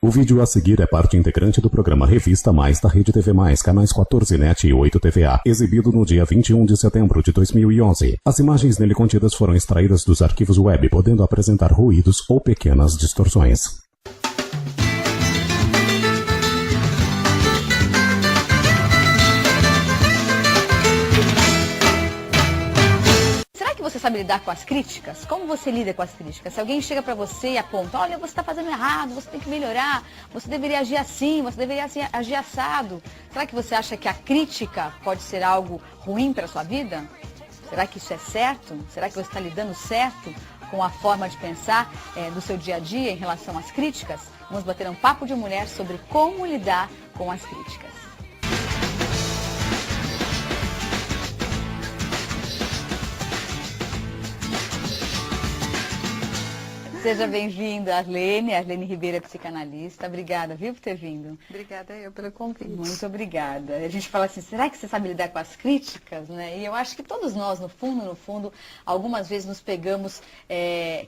O vídeo a seguir é parte integrante do programa Revista Mais da Rede TV Mais, canais 14NET e 8 TVA, exibido no dia 21 de setembro de 2011. As imagens nele contidas foram extraídas dos arquivos web, podendo apresentar ruídos ou pequenas distorções. Você sabe lidar com as críticas? Como você lida com as críticas? Se alguém chega pra você e aponta, olha, você está fazendo errado, você tem que melhorar, você deveria agir assim, você deveria agir assado. Será que você acha que a crítica pode ser algo ruim para a sua vida? Será que isso é certo? Será que você está lidando certo com a forma de pensar do seu dia a dia em relação às críticas? Vamos bater um papo de mulher sobre como lidar com as críticas. Seja bem-vinda, Arlene Ribeiro, psicanalista. Obrigada, viu, por ter vindo. Obrigada eu pelo convite. Muito obrigada. A gente fala assim, será que você sabe lidar com as críticas, né? E eu acho que todos nós, no fundo, algumas vezes nos pegamos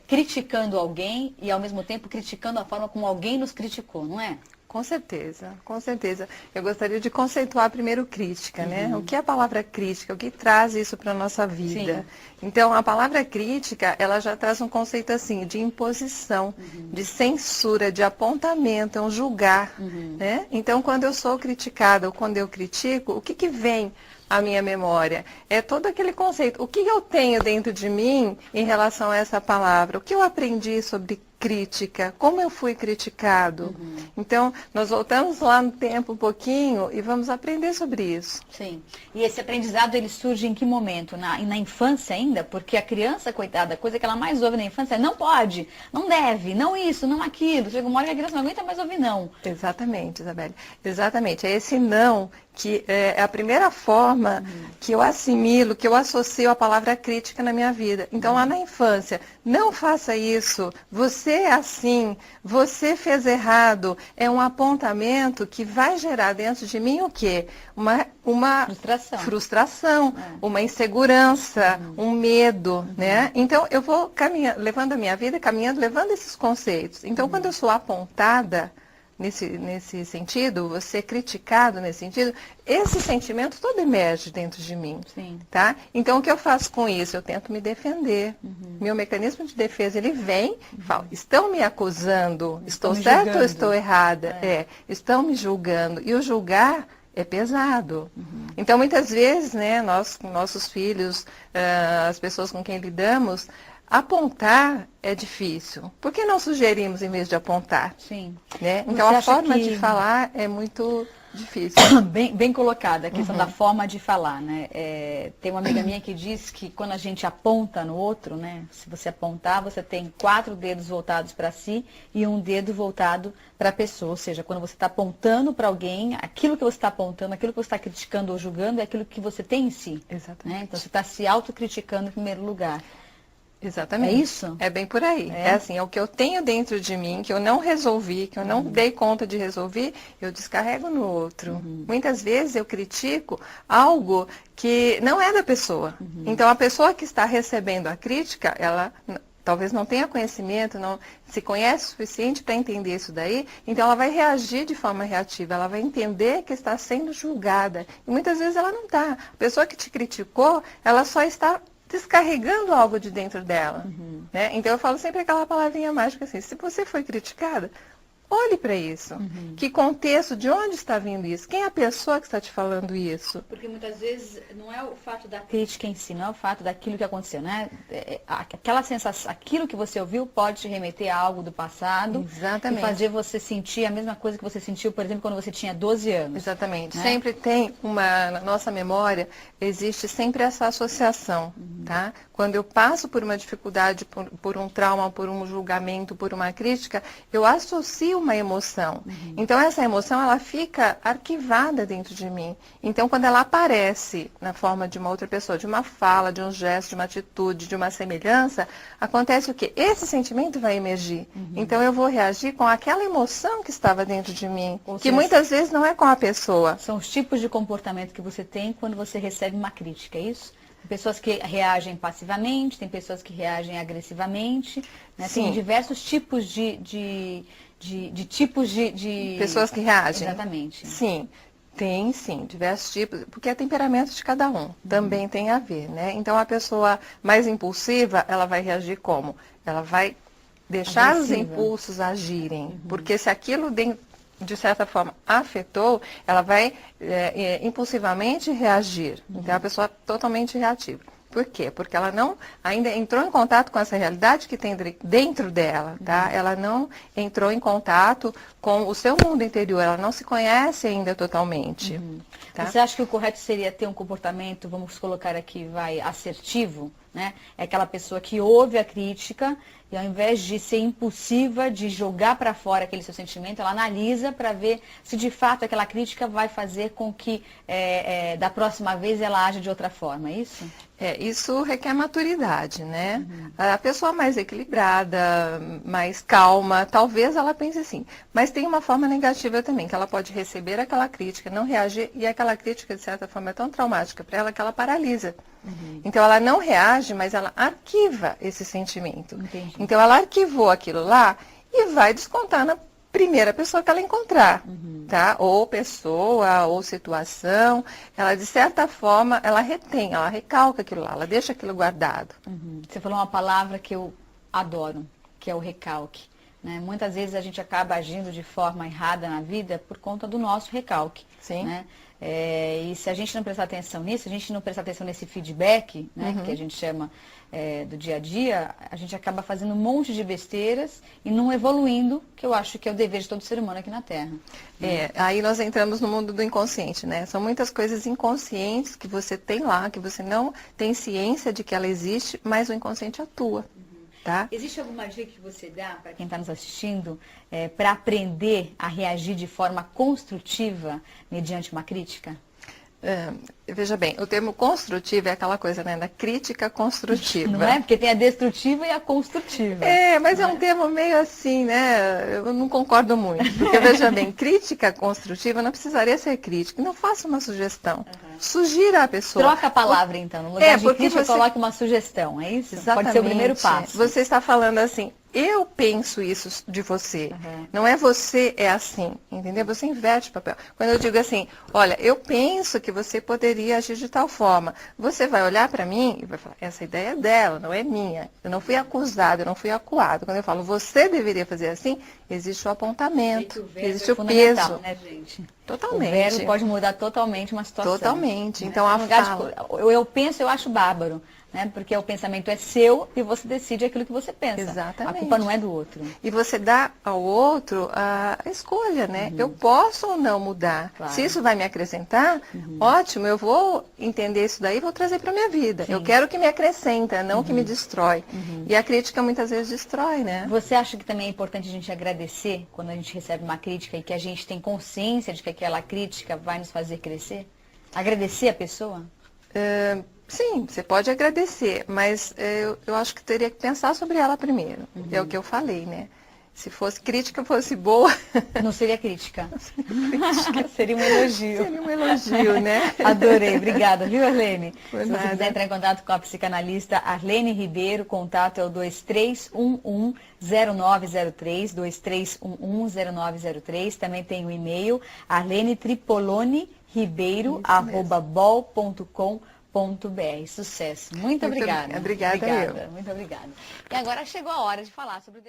criticando alguém e, ao mesmo tempo, criticando a forma como alguém nos criticou, não é? Com certeza, com certeza. Eu gostaria de conceituar primeiro crítica, né? O que é a palavra crítica? O que traz isso para a nossa vida? Sim. Então, a palavra crítica, ela já traz um conceito assim, de imposição, de censura, de apontamento, é um julgar, né? Então, quando eu sou criticada ou quando eu critico, o que vem à minha memória? É todo aquele conceito. O que eu tenho dentro de mim em relação a essa palavra? O que eu aprendi sobre crítica? Como eu fui criticado? Então, nós voltamos lá no tempo um pouquinho e vamos aprender sobre isso. Sim. E esse aprendizado, ele surge em que momento? Na infância ainda? Porque a criança, coitada, a coisa que ela mais ouve na infância é não pode, não deve, não isso, não aquilo. Chega uma hora que a criança não aguenta mais ouvir não. Exatamente, Isabelle. Exatamente. É esse não que é a primeira forma que eu assimilo, que eu associo a palavra crítica na minha vida. Então, lá na infância, não faça isso, você é assim, você fez errado. É um apontamento que vai gerar dentro de mim o quê? Uma frustração, uma insegurança, um medo, né? Então, eu vou levando a minha vida, caminhando, levando esses conceitos. Então, quando eu sou apontada nesse sentido, você criticado nesse sentido, esse sentimento todo emerge dentro de mim. Sim. Tá? Então, o que eu faço com isso? Eu tento me defender. Meu mecanismo de defesa, ele vem e fala, estão me acusando, estou certa ou estou errada? Estão me julgando. E o julgar é pesado. Então, muitas vezes, né, nós, com nossos filhos, as pessoas com quem lidamos, apontar é difícil. Por que não sugerimos em vez de apontar? Sim. Né? Então, a forma de falar é muito difícil. Bem colocada, a questão da forma de falar, né? Tem uma amiga minha que diz que quando a gente aponta no outro, né? Se você apontar, você tem 4 dedos voltados para si e um dedo voltado para a pessoa. Ou seja, quando você está apontando para alguém, aquilo que você está apontando, aquilo que você está criticando ou julgando é aquilo que você tem em si. Exatamente. Né? Então, você está se autocriticando em primeiro lugar. Exatamente. É isso? É bem por aí. É assim, é o que eu tenho dentro de mim, que eu não resolvi, que eu não dei conta de resolver, eu descarrego no outro. Muitas vezes eu critico algo que não é da pessoa. Então, a pessoa que está recebendo a crítica, ela talvez não tenha conhecimento, não se conhece o suficiente para entender isso daí, então ela vai reagir de forma reativa, ela vai entender que está sendo julgada. E muitas vezes ela não está. A pessoa que te criticou, ela só está descarregando algo de dentro dela. Né? Então eu falo sempre aquela palavrinha mágica assim, se você foi criticada, olhe para isso. Que contexto, de onde está vindo isso? Quem é a pessoa que está te falando isso? Porque muitas vezes não é o fato da crítica em si, não é o fato daquilo que aconteceu, né? Aquela sensação, aquilo que você ouviu pode te remeter a algo do passado. Exatamente. E fazer você sentir a mesma coisa que você sentiu, por exemplo, quando você tinha 12 anos. Exatamente. Né? Sempre tem na nossa memória, existe sempre essa associação, tá? Quando eu passo por uma dificuldade, por um trauma, por um julgamento, por uma crítica, eu associo uma emoção. Então, essa emoção, ela fica arquivada dentro de mim. Então, quando ela aparece na forma de uma outra pessoa, de uma fala, de um gesto, de uma atitude, de uma semelhança, acontece o quê? Esse sentimento vai emergir. Então, eu vou reagir com aquela emoção que estava dentro de mim, que muitas vezes não é com a pessoa. São os tipos de comportamento que você tem quando você recebe uma crítica, é isso? Tem pessoas que reagem passivamente, tem pessoas que reagem agressivamente, né? Tem diversos tipos de de tipos de... Pessoas que reagem? Exatamente. Sim. Tem, sim, diversos tipos, porque é temperamento de cada um, também tem a ver, né? Então, a pessoa mais impulsiva, ela vai reagir como? Ela vai deixar os impulsos agirem, porque se aquilo, de certa forma, afetou, ela vai impulsivamente reagir. Então, é a pessoa totalmente reativa. Por quê? Porque ela não ainda entrou em contato com essa realidade que tem dentro dela, tá? Ela não entrou em contato com o seu mundo interior, ela não se conhece ainda totalmente. Tá? Você acha que o correto seria ter um comportamento, vamos colocar aqui, assertivo, né? É aquela pessoa que ouve a crítica e ao invés de ser impulsiva, de jogar para fora aquele seu sentimento, ela analisa para ver se de fato aquela crítica vai fazer com que da próxima vez ela aja de outra forma, é isso? Isso requer maturidade, né? A pessoa mais equilibrada, mais calma, talvez ela pense assim. Mas tem uma forma negativa também, que ela pode receber aquela crítica, não reagir, e aquela crítica, de certa forma, é tão traumática para ela que ela paralisa. Então, ela não reage, mas ela arquiva esse sentimento. Entendi. Então, ela arquivou aquilo lá e vai descontar na primeira pessoa que ela encontrar, tá? Ou pessoa, ou situação. Ela, de certa forma, ela retém, ela recalca aquilo lá, ela deixa aquilo guardado. Você falou uma palavra que eu adoro, que é o recalque. Né? Muitas vezes a gente acaba agindo de forma errada na vida por conta do nosso recalque. Sim. Né? E se a gente não prestar atenção nisso, a gente não prestar atenção nesse feedback, né, que a gente chama do dia a dia, a gente acaba fazendo um monte de besteiras e não evoluindo, que eu acho que é o dever de todo ser humano aqui na Terra. Aí nós entramos no mundo do inconsciente, né? São muitas coisas inconscientes que você tem lá, que você não tem ciência de que ela existe, mas o inconsciente atua. Tá? Existe alguma dica que você dá para quem está nos assistindo para aprender a reagir de forma construtiva mediante uma crítica? Veja bem, o termo construtivo é aquela coisa, né, da crítica construtiva. Não é? Porque tem a destrutiva e a construtiva. Mas é um termo meio assim, né? Eu não concordo muito. Porque, veja bem, crítica construtiva não precisaria ser crítica. Não faça uma sugestão. Sugira a pessoa. Troca a palavra, então. No lugar de crítica, coloque uma sugestão. É isso? Exatamente. Pode ser o primeiro passo. Você está falando assim, eu penso isso de você. Não é você é assim, entendeu? Você inverte o papel. Quando eu digo assim, olha, eu penso que você poderia agir de tal forma. Você vai olhar para mim e vai falar, essa ideia é dela, não é minha. Eu não fui acusado, eu não fui acuado. Quando eu falo, você deveria fazer assim, existe o apontamento, existe o peso. Né, gente? Totalmente. O verbo pode mudar totalmente uma situação. Totalmente. Né? Então, eu penso, eu acho bárbaro. Né? Porque o pensamento é seu e você decide aquilo que você pensa. Exatamente. A culpa não é do outro. E você dá ao outro a escolha, né? Eu posso ou não mudar. Claro. Se isso vai me acrescentar, ótimo, eu vou entender isso daí e vou trazer para minha vida. Sim. Eu quero que me acrescenta, não que me destrói. E a crítica muitas vezes destrói, né? Você acha que também é importante a gente agradecer quando a gente recebe uma crítica e que a gente tem consciência de que aquela crítica vai nos fazer crescer? Agradecer a pessoa? Sim, você pode agradecer, mas eu acho que teria que pensar sobre ela primeiro. É o que eu falei, né? Se fosse crítica, fosse boa. Não seria crítica. Seria um elogio. Seria um elogio, né? Adorei, obrigada, viu, Arlene? Por Se nada. você quiser entrar em contato com a psicanalista Arlene Ribeiro, o contato é o 2311-0903, 2311-0903. Também tem o e-mail arlenetripoloneribeiro@bol.com.br. Sucesso. Muito obrigada. Obrigada. Muito obrigada. E agora chegou a hora de falar sobre o